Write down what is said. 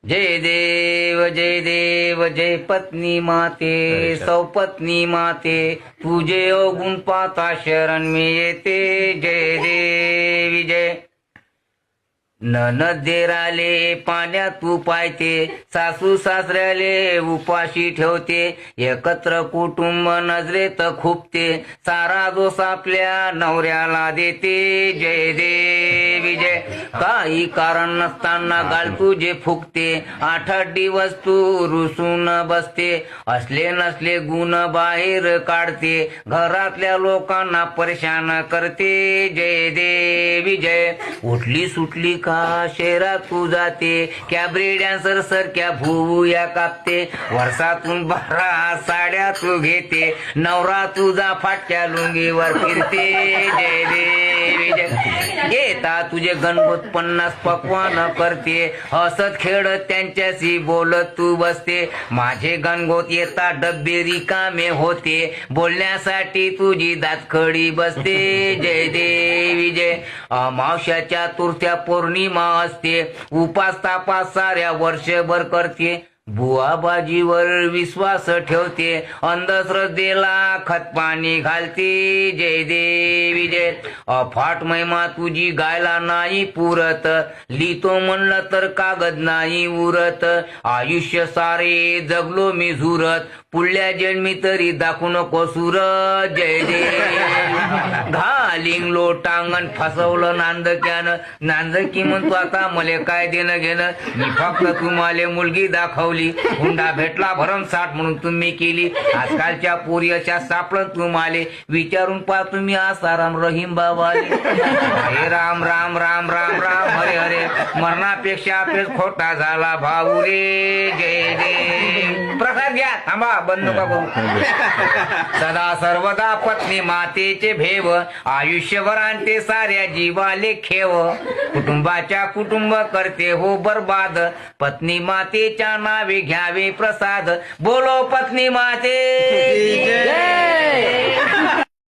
जय देव जय पत्नी माते सौपत्नी माते तुझे अवगुण पाता शरण मी येते जय देवी जय ननदेराले पाण्यात तू पायते सासू सासऱ्याले उपाशी ठेवते एकत्र कुटुंब नजरेत खुपते सारा दोष आपल्या नवऱ्याला देते जय देवी जय काही कारण नसताना गाल तुझे फुकते 8 दिवस तू रुसून बसते असले नसले गुण बाहेर काढते घरातल्या लोकांना परेशान करते जय देवी जय उठली सुटली का शहरात तू जाते कॅबरे डान्सर सारख्या भुवया कापते वर्षातून 12 साड्या तू घेते नवरा तुझा फाटक्या लुंगीवर फिरते जय देवी जय घेता तुझे गणपत 50 पक्वान करते हसत खेळत त्यांच्याशी बोलत तू बसते माझे गणगोत येता डब्बे रिकामे होते बोलण्यासाठी तुझी दातखडी बसते जय देवी जय अमावस्याच्या तुरत्या पौर्णिमा असते उपास तापास साऱ्या वर्षभर करते बुवाबाजीवर विश्वास ठेवते अंधश्रद्धेला खतपाणी घालते जय देवी जय अफाट महिमा तुझी गायला नाही पुरत लिहितो म्हणलं तर कागद नाही उरत आयुष्य सारे जगलो मी झुरत पुढल्या जन्मी तरी दाखवू नको सुरत जय देव घालिंग लोटांगण फसवलं नांदक्यानं नांदकी म्हणतो आता मले काय देणं घेणं मी फक्त तुम्हाला मुलगी दाखवली हुंडा भेटला भरमसाठ म्हणून तुम्ही केली आजकालच्या पोरी अशा सापडत तुम्हाला विचारून पहा तुम्ही आसाराम रहीम बाबा हे राम राम राम राम राम हरे हरे मरणापेक्षा पेच खोटा झाला भाऊ रे जय देव प्रसाद घ्या थांबा बंद नका करू सदा सर्वदा पत्नी मातेचे भेव आयुष्यभर आणते साऱ्या जीवाले खेव कुटुंबाच्या कुटुंब करते हो बर्बाद पत्नी मातेच्या नावे घ्यावे प्रसाद बोलो पत्नी माते जय